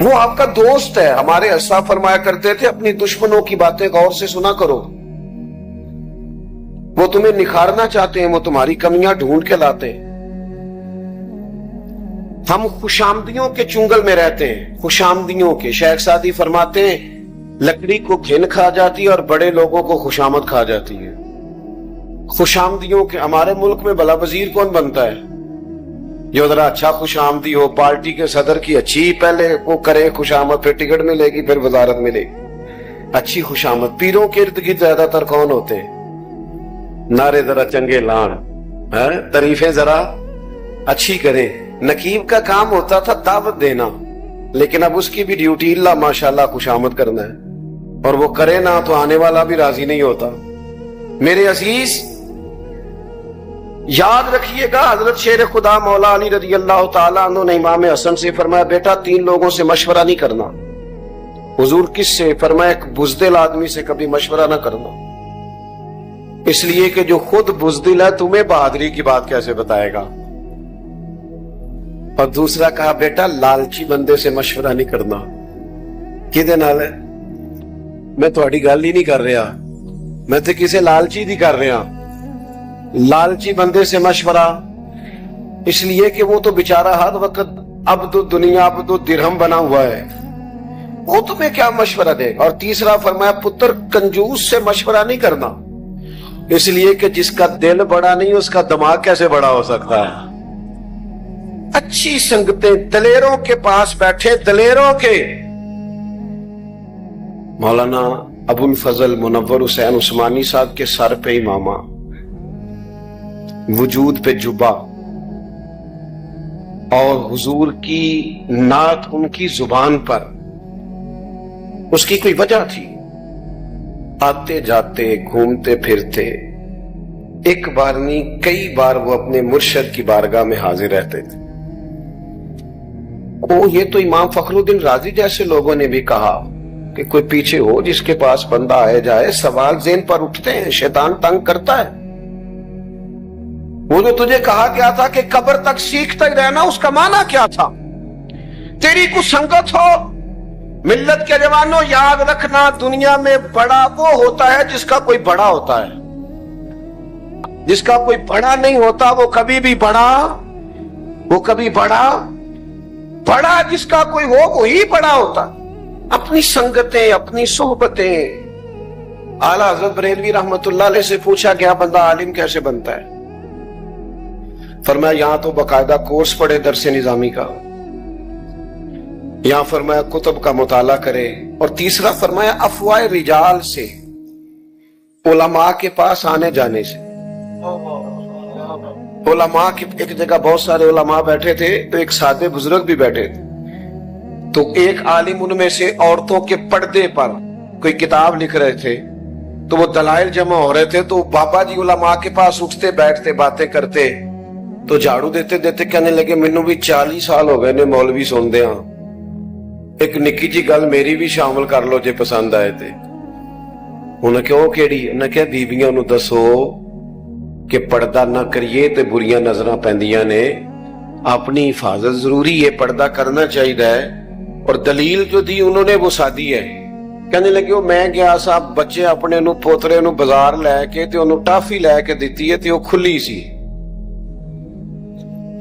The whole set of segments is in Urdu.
وہ آپ کا دوست ہے. ہمارے اسلاف فرمایا کرتے تھے اپنی دشمنوں کی باتیں غور سے سنا کرو. وہ تمہیں نکھارنا چاہتے ہیں, وہ تمہاری کمیاں ڈھونڈ کے لاتے ہیں. ہم خوشامدیوں کے چنگل میں رہتے ہیں, خوشامدیوں کے. شیخ سعدی فرماتے ہیں لکڑی کو گھن کھا جاتی ہے اور بڑے لوگوں کو خوشامد کھا جاتی ہے. خوشامدیوں کے. ہمارے ملک میں بلا وزیر کون بنتا ہے؟ جو ذرا اچھا خوشامدی ہو, پارٹی کے صدر کی اچھی پہلے وہ کرے خوشامد, پھر ٹکٹ ملے گی, پھر وزارت ملے گی. اچھی خوشامد. پیروں کے ارد گرد زیادہ تر کون ہوتے ہیں؟ نعرے ذرا چنگے لان, تعریفیں ذرا اچھی کریں. نقیب کا کام ہوتا تھا دعوت دینا, لیکن اب اس کی بھی ڈیوٹی اللہ ماشاءاللہ خوشامد کرنا ہے, اور وہ کرے نہ تو آنے والا بھی راضی نہیں ہوتا. میرے عزیز یاد رکھیے گا, حضرت شیر خدا مولا علی رضی اللہ تعالیٰ عنہ نے امام حسن سے فرمایا بیٹا 3 لوگوں سے مشورہ نہیں کرنا. حضور کس سے؟ فرمایا ایک بزدل آدمی سے کبھی مشورہ نہ کرنا, اس لیے کہ جو خود بزدل ہے تمہیں بہادری کی بات کیسے بتائے گا. اور دوسرا کہا بیٹا لالچی بندے سے مشورہ نہیں کرنا. کدے نال ہے؟ میں تھوڑی گل ہی نہیں کر رہا, میں تو کسے لالچی نہیں کر رہا. لالچی بندے سے مشورہ اس لیے کہ وہ تو بیچارہ ہر وقت عبد الدنیا عبد الدرہم بنا ہوا ہے, وہ تمہیں کیا مشورہ دے گا. اور تیسرا فرمایا پتر کنجوس سے مشورہ نہیں کرنا, اس لیے کہ جس کا دل بڑا نہیں اس کا دماغ کیسے بڑا ہو سکتا ہے. اچھی سنگتیں, دلیروں کے پاس بیٹھے, دلیروں کے. مولانا ابو الفضل منور حسین عثمانی صاحب کے سر پہ امامہ, وجود پہ جبہ, اور حضور کی نعت ان کی زبان پر. اس کی کوئی وجہ تھی. آتے جاتے گھومتے پھرتے, ایک بار نہیں کئی بار وہ اپنے مرشد کی بارگاہ میں حاضر رہتے تھے. یہ تو امام فخر الدین رازی جیسے لوگوں نے بھی کہا کہ کوئی پیچھے ہو جس کے پاس بندہ آئے جائے, سوال ذہن پر اٹھتے ہیں, شیطان تنگ کرتا ہے. وہ جو تجھے کہا گیا تھا کہ قبر تک سیکھتا ہی رہنا, اس کا معنی کیا تھا؟ تیری کچھ سنگت ہو. ملت کے جوانوں یاد رکھنا, دنیا میں بڑا وہ ہوتا ہے جس کا کوئی بڑا ہوتا ہے, جس کا کوئی بڑا نہیں ہوتا وہ کبھی بھی بڑا, وہ کبھی بڑا جس کا کوئی ہو وہی بڑا ہوتا. اپنی سنگتیں, اپنی صحبتیں. اعلیٰ حضرت بریلوی رحمت اللہ علیہ سے پوچھا گیا بندہ عالم کیسے بنتا ہے؟ فرمایا یہاں تو باقاعدہ کورس پڑھے درس نظامی کا, یہاں فرمایا کتب کا مطالعہ کرے, اور تیسرا فرمایا افواہ رجال سے, علماء کے پاس آنے جانے سے. علماء کی ایک جگہ بہت سارے علماء بیٹھے تھے, تو ایک سادے بزرگ بھی بیٹھے تھے. تو ایک عالم ان میں سے عورتوں کے پردے پر کوئی کتاب لکھ رہے تھے, تو وہ دلائل جمع ہو رہے تھے. تو بابا جی علماء کے پاس اٹھتے بیٹھتے باتیں کرتے, تو جھاڑو دیتے دیتے کہنے لگے مینوں بھی 40 سال ہو گئے نے مولوی سن دے, ایک نکی جی گل میری بھی شامل کر لو جے پسند آئے تھے. انہیں کہو کیڑی؟ انہیں کہا بیبیاں نو دسو کہ پردہ نہ کریے تے بریاں نظراں پیندیاں نے, اپنی حفاظت ضروری ہے, پردہ کرنا چاہیے. اور دلیل جو دی انہوں نے وہ سادی ہے. کہنے لگے میں گیا صاحب بچے اپنے نو پوترے نو بازار لے کے تے انہوں ٹافی لے کے دیتی ہے, تے وہ کھلی سی,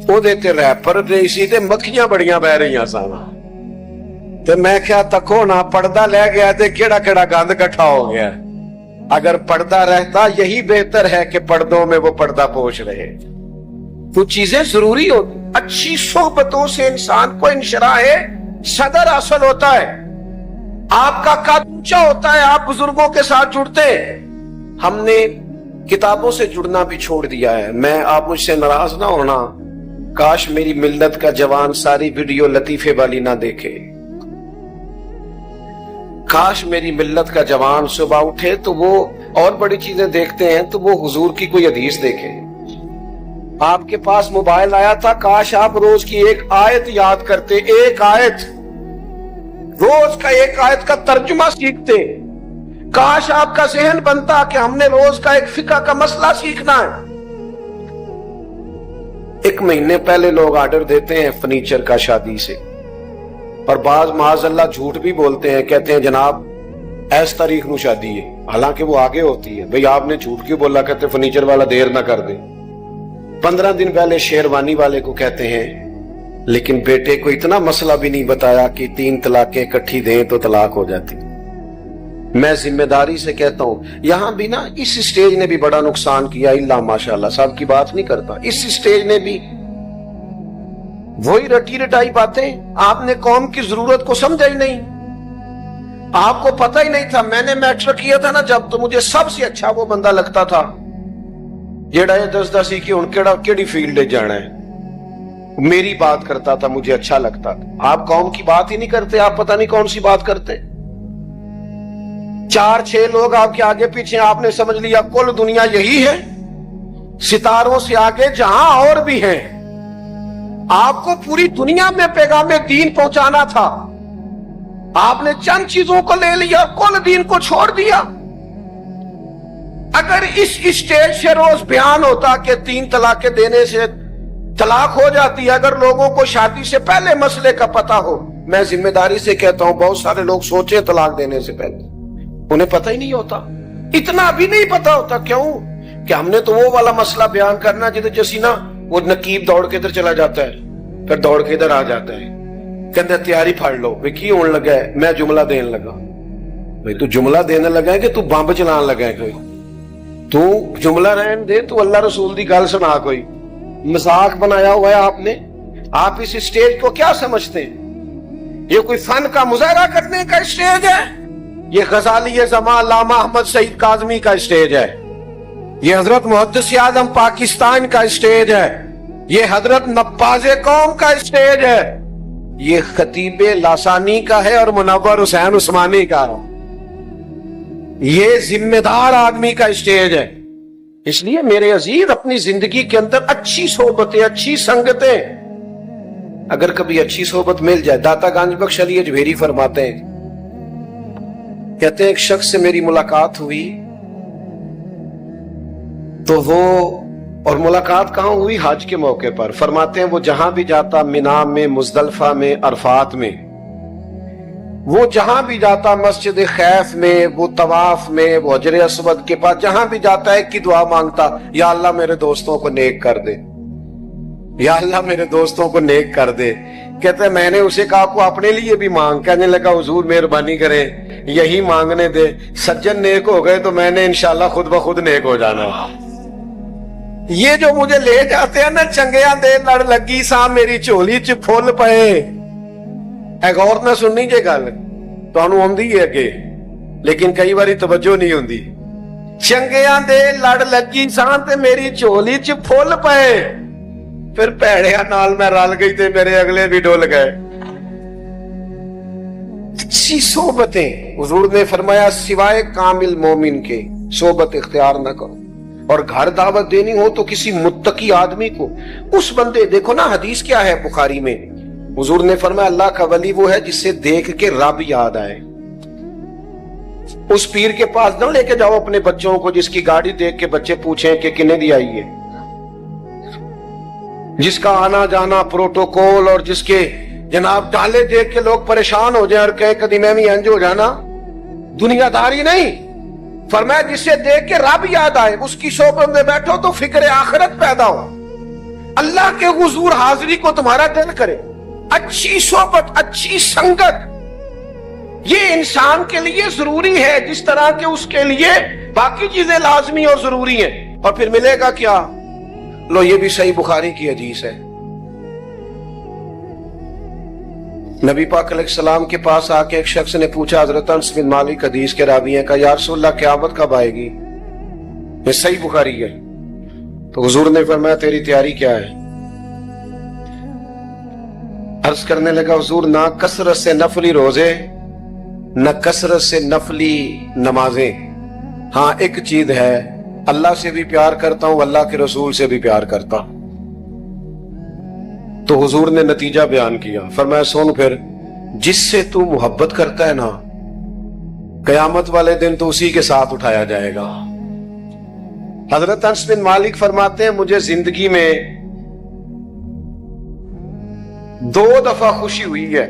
وہ دیتے ریپر رہی سی, تے مکھیاں بڑیاں بہ رہی سان. تے میں کیا تکو نہ پردہ لے گیا تے کیڑا کیڑا گند کٹھا ہو گیا. اگر پردہ رہتا یہی بہتر ہے کہ پردوں میں وہ پردہ پوش رہے. وہ چیزیں ضروری ہوتی. اچھی صحبتوں سے انسان کو انشراح صدر حاصل ہوتا ہے, آپ کا قد اونچا ہوتا ہے, آپ بزرگوں کے ساتھ جڑتے. ہم نے کتابوں سے جڑنا بھی چھوڑ دیا ہے. میں آپ مجھ سے ناراض نہ ہونا, کاش میری ملت کا جوان ساری ویڈیو لطیفے والی نہ دیکھے. کاش میری ملت کا جوان صبح اٹھے تو وہ اور بڑی چیزیں دیکھتے ہیں تو وہ حضور کی کوئی حدیث دیکھے. آپ کے پاس موبائل آیا تھا, کاش آپ روز کی ایک آیت یاد کرتے, ایک آیت, روز کا ایک آیت کا ترجمہ سیکھتے. کاش آپ کا ذہن بنتا کہ ہم نے روز کا ایک فقہ کا مسئلہ سیکھنا ہے. ایک مہینے پہلے لوگ آرڈر دیتے ہیں فرنیچر کا شادی سے, اور بعض معاذ اللہ جھوٹ بھی بولتے ہیں, کہتے ہیں جناب ایس تاریخ نو شادی ہے, حالانکہ وہ آگے ہوتی ہے. بھئی آپ نے جھوٹ کیوں بولا؟ کہتے فرنیچر والا دیر نہ کر دے. 15 دن پہلے شیروانی والے کو کہتے ہیں, لیکن بیٹے کو اتنا مسئلہ بھی نہیں بتایا کہ 3 طلاقیں اکٹھی دیں تو طلاق ہو جاتی. میں ذمہ داری سے کہتا ہوں, یہاں بھی نا اس اسٹیج نے بھی بڑا نقصان کیا. اللہ ماشاءاللہ صاحب کی بات نہیں کرتا, اس اسٹیج نے بھی وہی رٹی رٹائی باتیں. آپ نے قوم کی ضرورت کو سمجھا ہی نہیں, آپ کو پتہ ہی نہیں تھا. میں نے میٹرک کیا تھا نا جب, تو مجھے سب سے اچھا وہ بندہ لگتا تھا جیڑا یہ 10 کی ہن کیڑی فیلڈ جانا ہے, میری بات کرتا تھا, مجھے اچھا لگتا تھا. آپ قوم کی بات ہی نہیں کرتے, آپ پتہ نہیں کون سی بات کرتے. 4-6 لوگ آپ کے آگے پیچھے, آپ نے سمجھ لیا کل دنیا یہی ہے, ستاروں سے آگے جہاں اور بھی ہیں. آپ کو پوری دنیا میں پیغام دین پہنچانا تھا, آپ نے چند چیزوں کو لے لیا, کل دین کو چھوڑ دیا. اگر اس اسٹیج سے روز بیان ہوتا کہ 3 طلاقیں دینے سے طلاق ہو جاتی ہے, اگر لوگوں کو شادی سے پہلے مسئلے کا پتہ ہو, میں ذمہ داری سے کہتا ہوں بہت سارے لوگ سوچے طلاق دینے سے پہلے, انہیں پتہ ہی نہیں ہوتا. اتنا بھی نہیں پتہ ہوتا. کیوں کہ ہم نے تو وہ والا مسئلہ بیان کرنا جدھر جیسی نا وہ نقیب دوڑ کے ادھر چلا جاتا ہے, پھر دوڑ کے ادھر آ جاتا ہے, کہتے تیاری پھاڑ لو. بھئی کی ہون لگا ہے؟ میں جملہ دینے لگا. بھئی تو جملہ دینے لگا ہے کہ تو بمب چلان لگا ہے؟ کوئی تو جملہ رہن دے, تو اللہ رسول دی گل سنا. کوئی مذاق بنایا ہوا ہے آپ نے. آپ اس اسٹیج کو کیا سمجھتے ہیں؟ یہ کوئی فن کا مظاہرہ کرنے کا اسٹیج ہے؟ یہ غزالی زمان علامہ احمد سعید کاظمی کا اسٹیج ہے, یہ حضرت محدث اعظم پاکستان کا اسٹیج ہے, یہ حضرت نباز قوم کا اسٹیج ہے, یہ خطیب لاسانی کا ہے اور منور حسین عثمانی کا ہے. یہ ذمہ دار آدمی کا اسٹیج ہے. اس لیے میرے عزیز اپنی زندگی کے اندر اچھی صحبتیں, اچھی سنگتیں, اگر کبھی اچھی صحبت مل جائے. داتا گنج بخش علی اجمیری فرماتے ہیں, کہتے ہیں ایک شخص سے میری ملاقات ہوئی تو وہ, اور ملاقات کہاں ہوئی؟ حج کے موقع پر. فرماتے ہیں وہ جہاں بھی جاتا, مینا میں, مزدلفہ میں, عرفات میں, وہ جہاں بھی جاتا, مسجد خیف میں, وہ طواف میں, وہ حجر اسود کے پاس, جہاں بھی جاتا ہے کی دعا مانگتا, یا اللہ میرے دوستوں کو نیک کر دے, یا اللہ میرے دوستوں کو نیک کر دے. کہتے ہیں میں نے اسے کہا کو اپنے لیے بھی مانگ. کہنے لگا حضور مہربانی کرے یہی مانگنے دے, سجن نیک ہو گئے تو میں نے انشاءاللہ خود بخود نیک ہو جانا. یہ جو مجھے لے جاتے ہیں نا, چنگیاں دے لڑ لگی سا میری چولی چ پھول پئے. اے غور نہ سننی جے گل, تانوں اوندی ہے اگے, لیکن کئی باری توجہ نہیں ہوندی. چنگیاں دے لڑ لگی سا تے میری چولی چ پھول پئے, پھر پیڑیاں نال میں رل گئی تے میرے اگلے بھی ڈول گئے. اچھی صحبتیں, حضور نے فرمایا سوائے کامل مومن کے صحبت اختیار نہ کرو. اور گھر دعوت دینی ہو تو کسی متقی آدمی کو, اس بندے, دیکھو نا حدیث کیا ہے بخاری میں, حضور نے فرمایا اللہ کا ولی وہ ہے جس سے دیکھ کے رب یاد آئے. اس پیر کے پاس نہ لے کے جاؤ اپنے بچوں کو جس کی گاڑی دیکھ کے بچے پوچھیں کہ کنے دی آئی ہے, جس کا آنا جانا پروٹوکول, اور جس کے جناب ڈالے دیکھ کے لوگ پریشان ہو جائیں اور کہے کدی میں بھی انج ہو جانا. دنیا داری نہیں. فرمایا جس سے دیکھ کے رب یاد آئے, اس کی صحبت میں بیٹھو تو فکر آخرت پیدا ہو, اللہ کے حضور حاضری کو تمہارا دل کرے. اچھی صحبت, اچھی سنگت, یہ انسان کے لیے ضروری ہے جس طرح کہ اس کے لیے باقی چیزیں لازمی اور ضروری ہیں. اور پھر ملے گا کیا؟ لو یہ بھی صحیح بخاری کی حدیث ہے. نبی پاک علیہ السلام کے پاس آ کے ایک شخص نے پوچھا, حضرت انس بن مالک حدیث کے راوی ہیں, کہا یا رسول اللہ قیامت کب آئے گی؟ یہ صحیح بخاری ہے. تو حضور نے فرمایا تیری تیاری کیا ہے؟ عرض کرنے لگا حضور نہ کثرت سے نفلی روزے, نہ کثرت سے نفلی نمازیں. ہاں ایک چیز ہے, اللہ سے بھی پیار کرتا ہوں, اللہ کے رسول سے بھی پیار کرتا ہوں. تو حضور نے نتیجہ بیان کیا, فرمایا سن پھر, جس سے تو محبت کرتا ہے نا, قیامت والے دن تو اسی کے ساتھ اٹھایا جائے گا. حضرت انس بن مالک فرماتے ہیں مجھے زندگی میں 2 دفعہ خوشی ہوئی ہے.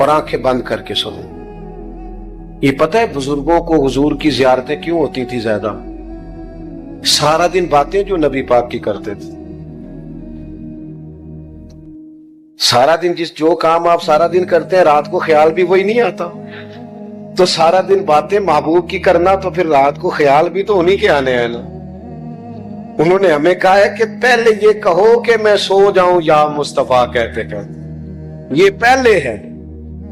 اور آنکھیں بند کر کے سنیں۔ یہ پتہ ہے بزرگوں کو حضور کی زیارتیں کیوں ہوتی تھی زیادہ؟ سارا دن باتیں جو نبی پاک کی کرتے تھے، سارا دن جو کام آپ سارا دن کرتے ہیں رات کو خیال بھی وہی نہیں آتا، تو سارا دن باتیں محبوب کی کرنا تو پھر رات کو خیال بھی تو انہی کے آنے ہیں نا۔ انہوں نے ہمیں کہا ہے کہ پہلے یہ کہو کہ میں سو جاؤں یا مصطفیٰ کہتے کہتے، یہ پہلے ہے،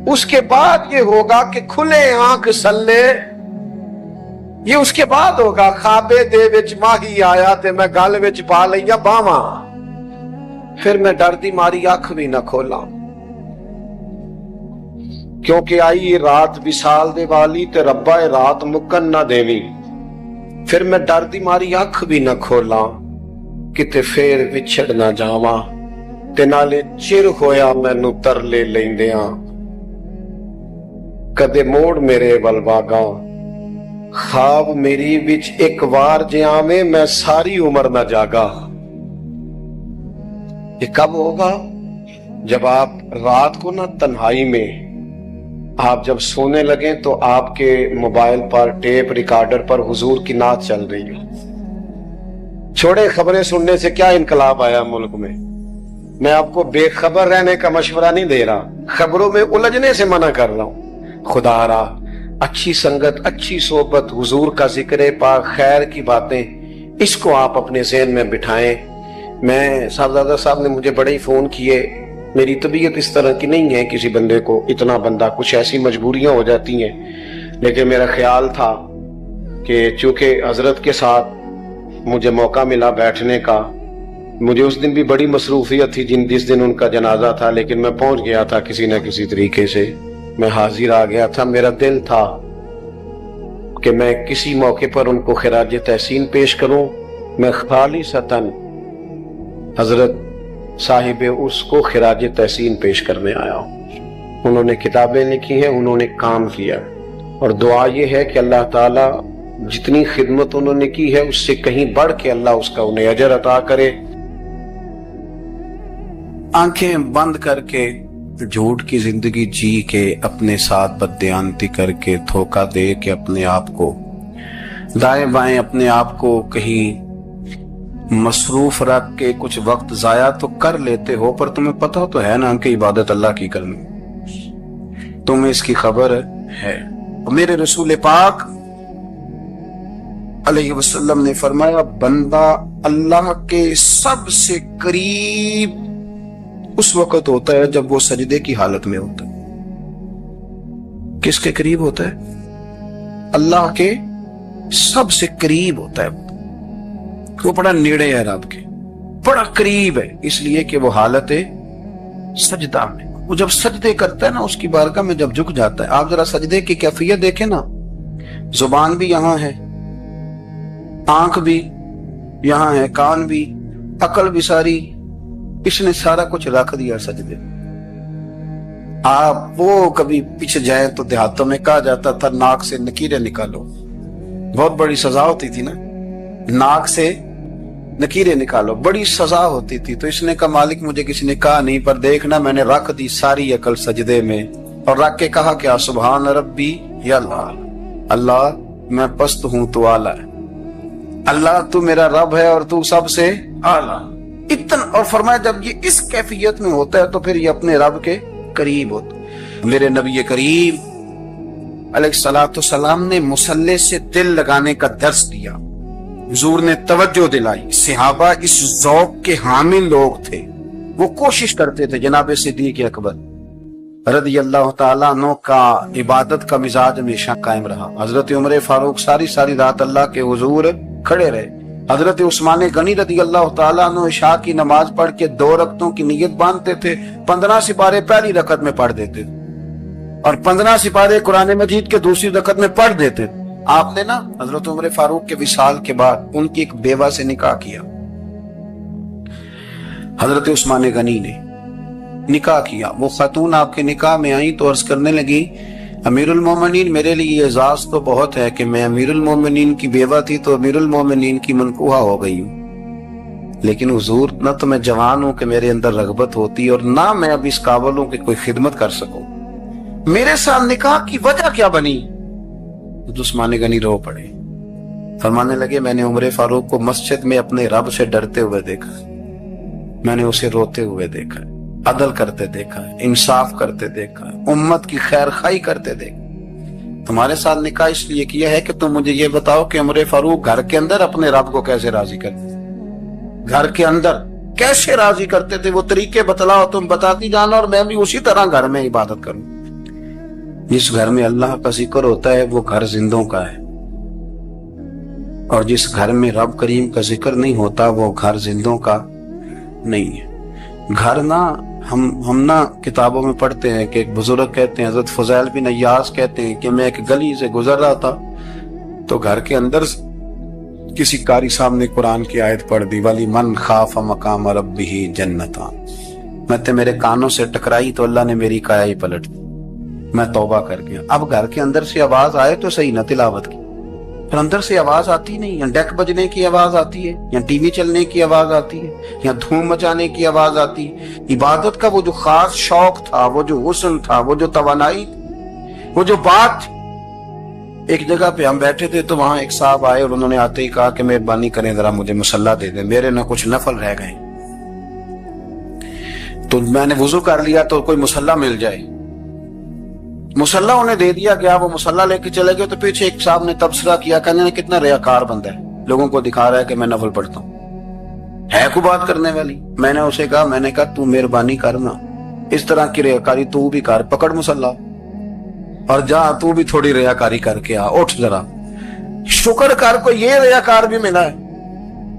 اس کے بعد یہ ہوگا کہ کھلے آنکھ سلے، یہ اس کے بعد ہوگا خوابے دے وچ ماہی آیا تے میں گل وچ پا لیا باواں، پھر میں ڈر دی ماری اکھ بھی نہ کھولا، کیونکہ آئی رات وصال دے والی تے ربا رات مکن نہ دیوی، پھر میں ڈر دی ماری اکھ بھی نہ کھولا، کتے پھر وچھڑ نہ جاواں تے نالے چر ہویا مینوں ترلے لیندیاں، کدے موڑ میرے ولواگاں، خواب میری وچ ایک وار جے آویں میں ساری عمر نہ جاگا۔ یہ کب ہوگا؟ جب آپ رات کو نہ تنہائی میں آپ جب سونے لگیں تو آپ کے موبائل پر ٹیپ ریکارڈر پر حضور کی نعت چل رہی ہو۔ چھوڑے خبریں سننے سے کیا انقلاب آیا ملک میں، میں آپ کو بے خبر رہنے کا مشورہ نہیں دے رہا، خبروں میں الجھنے سے منع کر رہا ہوں۔ خدا را اچھی سنگت، اچھی صحبت، حضور کا ذکر پاک، خیر کی باتیں، اس کو آپ اپنے ذہن میں بٹھائیں۔ میں صاحبزادہ صاحب نے مجھے بڑے ہی فون کیے، میری طبیعت اس طرح کی نہیں ہے، کسی بندے کو اتنا بندہ کچھ ایسی مجبوریاں ہو جاتی ہیں، لیکن میرا خیال تھا کہ چونکہ حضرت کے ساتھ مجھے موقع ملا بیٹھنے کا، مجھے اس دن بھی بڑی مصروفیت تھی جس دن ان کا جنازہ تھا، لیکن میں پہنچ گیا تھا کسی نہ کسی طریقے سے، میں حاضر آ گیا تھا۔ میرا دل تھا کہ میں کسی موقع پر ان کو خراج تحسین پیش کروں، میں خالصتاً حضرت صاحب اس کو خراج تحسین پیش کرنے آیا ہوں۔ انہوں نے کتابیں لکھی ہیں، انہوں نے کام کیا، اور دعا یہ ہے کہ اللہ تعالیٰ جتنی خدمت انہوں نے کی ہے اس سے کہیں بڑھ کے اللہ اس کا انہیں اجر عطا کرے۔ آنکھیں بند کر کے جھوٹ کی زندگی جی کے، اپنے ساتھ بددیانتی کر کے، دھوکہ دے کے اپنے آپ کو دائیں بائیں اپنے آپ کو کہیں مصروف رکھ کے کچھ وقت ضائع تو کر لیتے ہو، پر تمہیں پتہ تو ہے نا کہ عبادت اللہ کی کرنی، تمہیں اس کی خبر ہے۔ میرے رسول پاک علیہ وسلم نے فرمایا، بندہ اللہ کے سب سے قریب اس وقت ہوتا ہے جب وہ سجدے کی حالت میں ہوتا ہے۔ کس کے قریب ہوتا ہے؟ اللہ کے سب سے قریب ہوتا ہے، وہ بڑا نیڑے ہے رب کے، بڑا قریب ہے، اس لیے کہ وہ حالت سجدہ میں، وہ جب سجدے کرتا ہے نا اس کی بارگاہ میں جب جھک جاتا ہے۔ آپ ذرا سجدے کی کیفیت دیکھیں نا، زبان بھی یہاں ہے، آنکھ بھی یہاں ہے، کان بھی، عقل بھی ساری، اس نے سارا کچھ رکھ دیا سجدے۔ آپ وہ کبھی پیچھے جائیں تو دیہاتوں میں کہا جاتا تھا ناک سے نکیریں نکالو، بہت بڑی سزا ہوتی تھی نا، ناک سے نکیریں نکالو، بڑی سزا ہوتی تھی۔ تو اس نے کہا مالک مجھے کسی نے کہا نہیں، پر دیکھنا میں نے رکھ دی ساری عقل سجدے میں، اور رکھ کے کہا کیا، سبحان ربی یا اللہ، اللہ میں پست ہوں تو اعلیٰ ہے، اللہ تو میرا رب ہے اور تو سب سے اعلیٰ، اتنا۔ اور فرمایا جب یہ اس کیفیت میں ہوتا ہے تو پھر یہ اپنے رب کے قریب ہوتا ہے۔ میرے نبی کریم علیہ الصلوۃ والسلام نے مصلی سے دل لگانے کا درس دیا، حضور نے توجہ دلائی، صحابہ اس ذوق کے حامل لوگ تھے، وہ کوشش کرتے تھے۔ جناب صدیق اکبر رضی اللہ تعالیٰ عنہ کا عبادت کا مزاج ہمیشہ قائم رہا۔ حضرت عمر فاروق ساری رات اللہ کے حضور کھڑے رہے۔ حضرت عثمان غنی رضی اللہ تعالیٰ عنہ عشاء کی نماز پڑھ کے 2 رکعتوں کی نیت باندھتے تھے، 15 سپارے پہلی رکعت میں پڑھ دیتے تھے اور 15 سپارے قرآن مجید کے دوسری رکعت میں پڑھ دیتے تھے۔ آپ نے نا حضرت عمر فاروق کے وصال کے بعد ان کی ایک بیوہ سے نکاح کیا، حضرت عثمان غنی نے نکاح کیا۔ وہ خاتون آپ کے نکاح میں آئیں تو عرض کرنے لگی، امیر المومنین میرے لیے اعزاز تو بہت ہے کہ میں امیر المومنین کی بیوہ تھی تو امیر المومنین کی منکوحہ ہو گئی ہوں، لیکن حضور نہ تو میں جوان ہوں کہ میرے اندر رغبت ہوتی اور نہ میں اب اس قابل ہوں کہ کوئی خدمت کر سکوں، میرے ساتھ نکاح کی وجہ کیا بنی؟ عثمان غنی رو پڑے، فرمانے لگے میں نے عمر فاروق کو مسجد میں اپنے رب سے ڈرتے ہوئے دیکھا، میں نے اسے روتے ہوئے دیکھا، عدل کرتے دیکھا، انصاف کرتے دیکھا، امت کی خیر خواہی کرتے دیکھا۔ تمہارے ساتھ نکاح اس لیے کیا ہے کہ تم مجھے یہ بتاؤ کہ عمر فاروق گھر کے اندر اپنے رب کو کیسے راضی کرتے، گھر کے اندر کیسے راضی کرتے تھے، وہ طریقے بتلاؤ، تم بتاتی جانا اور میں بھی اسی طرح گھر میں عبادت کروں۔ جس گھر میں اللہ کا ذکر ہوتا ہے وہ گھر زندوں کا ہے، اور جس گھر میں رب کریم کا ذکر نہیں ہوتا وہ گھر زندوں کا نہیں ہے۔ گھر نا ہم نا کتابوں میں پڑھتے ہیں کہ ایک بزرگ کہتے ہیں، حضرت فضیل بن عیاض کہتے ہیں کہ میں ایک گلی سے گزر رہا تھا تو گھر کے اندر کسی قاری صاحب نے قرآن کی آیت پڑھ دی، وَلِمَنْ من خاف مقام ربہ جنتان، میں تے میرے کانوں سے ٹکرائی تو اللہ نے میری کایا ہی پلٹ دی، میں توبہ کر گیا۔ اب گھر کے اندر سے آواز آئے تو صحیح نہ تلاوت کی، پھر اندر سے آواز آتی نہیں، یا ڈیک بجنے کی آواز آتی ہے، یا ٹی وی چلنے کی آواز آتی ہے، یا دھوم مچانے کی آواز آتی ہے۔ عبادت کا وہ جو خاص شوق تھا، وہ جو حسن تھا، وہ جو توانائی تھی، وہ جو بات تھی۔ ایک جگہ پہ ہم بیٹھے تھے تو وہاں ایک صاحب آئے اور انہوں نے آتے ہی کہا کہ مہربانی کریں ذرا مجھے مصلی دے دیں، میرے نہ کچھ نفل رہ گئے۔ تو میں نے وضو کر لیا تو کوئی مصلی مل جائے، مصلی انہیں دے دیا گیا، وہ مصلی لے کے چلے گئے تو پیچھے ایک صاحب نے تبصرہ کیا، کہنے نے کتنا ریاکار بندہ ہے، لوگوں کو دکھا رہا ہے کہ میں نفل پڑھتا ہوں، ہے کوئی بات کرنے والی؟ میں نے اسے کہا تو مہربانی کرنا، اس طرح کی ریاکاری تو بھی کر، پکڑ مصلی اور جا تو بھی تھوڑی ریاکاری کر کے آ، اٹھ ذرا، شکر کر کوئی یہ ریاکار بھی ملا ہے،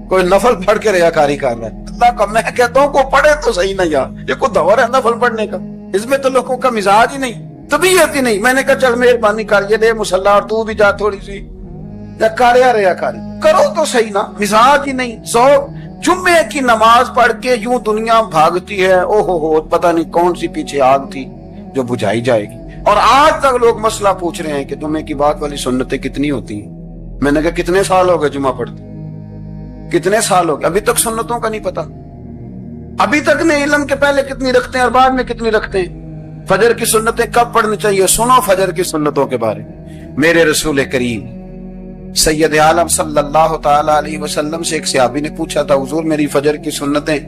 کوئی نفل پڑھ کے ریاکاری کر رہا ہے۔ اللہ کا میں کہتا ہوں کو پڑھے تو صحیح نہ، یار یہ کوئی دور ہے نفل پڑھنے کا؟ اس میں تو لوگوں کا مزاج ہی نہیں، طبیعت ہی نہیں۔ میں نے کہا چل مہربانی کر یہ دے مصلی اور تو بھی جا تھوڑی سی ریاکاری کرو تو صحیح نا، مزاج ہی نہیں۔ جمعے کی نماز پڑھ کے یوں دنیا بھاگتی ہے، او ہو پتہ نہیں کون سی پیچھے آگ تھی جو بجھائی جائے گی، اور آج تک لوگ مسئلہ پوچھ رہے ہیں کہ جمعے کی بعد والی سنتیں کتنی ہوتی ہیں۔ میں نے کہا کتنے سال ہو گئے جمعہ پڑھتے، کتنے سال ہو گئے، ابھی تک سنتوں کا نہیں پتا، ابھی تک نہیں علم کے پہلے کتنی رکھتے ہیں اور بعد میں کتنی رکھتے ہیں۔ فجر کی سنتیں کب پڑھنی چاہیے؟ سنو فجر کی سنتوں کے بارے میں۔ میرے رسول کریم سید عالم صلی اللہ تعالی علیہ وسلم سے ایک صحابی نے پوچھا تھا، حضور میری فجر کی سنتیں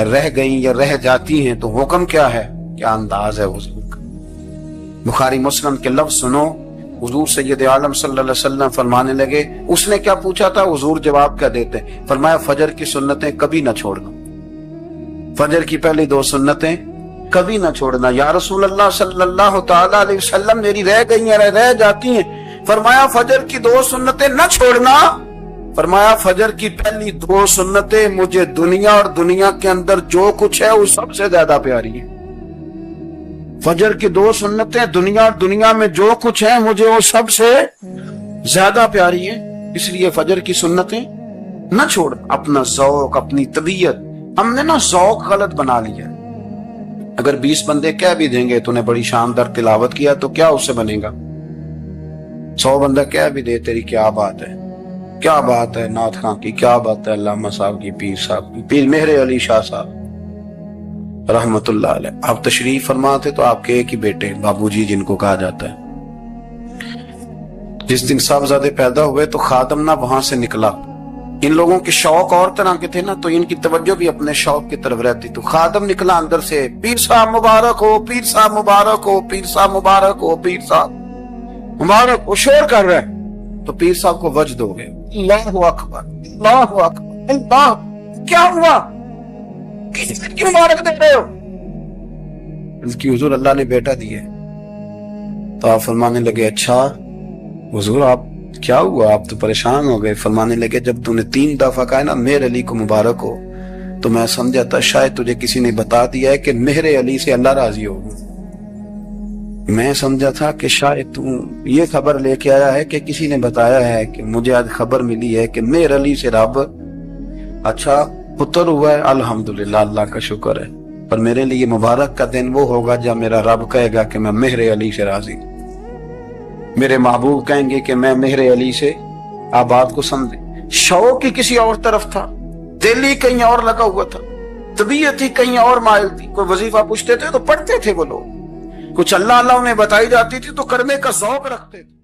رہ گئیں یا رہ جاتی ہیں تو حکم کیا ہے؟ کیا انداز ہے حضور کا؟ بخاری مسلم کے لفظ سنو، حضور سید عالم صلی اللہ علیہ وسلم فرمانے لگے، اس نے کیا پوچھا تھا؟ حضور جواب کیا دیتے؟ فرمایا فجر کی سنتیں کبھی نہ چھوڑنا، فجر کی پہلی 2 سنتیں کبھی نہ چھوڑنا۔ یا رسول اللہ صلی اللہ تعالی علیہ وسلم میری رہ گئی ہیں، رہ جاتی ہیں۔ فرمایا فجر کی 2 سنتیں نہ چھوڑنا، فرمایا فجر کی پہلی 2 سنتیں مجھے دنیا اور دنیا کے اندر جو کچھ ہے وہ سب سے زیادہ پیاری ہے۔ فجر کی 2 سنتیں دنیا اور دنیا میں جو کچھ ہے مجھے وہ سب سے زیادہ پیاری ہے، اس لیے فجر کی سنتیں نہ چھوڑ۔ اپنا ذوق، اپنی طبیعت، ہم نے نا ذوق غلط بنا لیا۔ اگر 20 بندے کہہ بھی دیں گے تو نے بڑی شاندار تلاوت کیا تو کیا اس سے بنے گا؟ 100 بندہ کہہ بھی دے تیری کیا بات ہے، کیا بات ہے نعت خاں کی، کیا بات ہے علامہ صاحب کی، پیر صاحب کی، پیر مہر علی شاہ صاحب رحمت اللہ علیہ۔ آپ تشریف فرما تھے تو آپ کے ایک ہی بیٹے بابو جی جن کو کہا جاتا ہے، جس دن صاحبزادے پیدا ہوئے تو خادم نہ وہاں سے نکلا۔ ان لوگوں کے شوق اور طرح کے تھے نا تو ان کی توجہ بھی اپنے شوق کی طرف رہتی، تو خادم نکلا اندر سے، پیر صاحب مبارک ہو، پیر صاحب مبارک ہو، پیر صاحب مبارک ہو، پیر صاحب مبارک ہو، شور کر رہے ہیں۔ تو پیر صاحب کو وجد ہو گئے، اللہ اکبر اللہ اکبر، اللہ کیا ہوا، کس کی مبارک دے رہے ہو؟ اس کی حضور اللہ نے بیٹا دیے۔ تو آپ فرمانے لگے اچھا حضور آپ کیا ہوا، آپ تو پریشان ہو گئے۔ فرمانے لگے جب تو نے 3 دفعہ کہا نا مہر علی کو مبارک ہو تو میں سمجھا تھا شاید تجھے کسی نے بتا دیا ہے کہ مہر علی سے اللہ راضی ہوگا، میں سمجھا تھا کہ شاید تو یہ خبر لے کے آیا ہے کہ کسی نے بتایا ہے کہ مجھے آج خبر ملی ہے کہ مہر علی سے رب اچھا پتر ہوا ہے، الحمدللہ اللہ کا شکر ہے، پر میرے لیے مبارک کا دن وہ ہوگا جب میرا رب کہے گا کہ میں مہر علی سے راضی، میرے محبوب کہیں گے کہ میں مہر علی سے، آپ بات کو سمجھے۔ شوق ہی کسی اور طرف تھا، دل ہی کہیں اور لگا ہوا تھا، طبیعت ہی کہیں اور مائل تھی۔ کوئی وظیفہ پوچھتے تھے تو پڑھتے تھے وہ لوگ، کچھ اللہ اللہ انہیں بتائی جاتی تھی تو کرنے کا ذوق رکھتے تھے.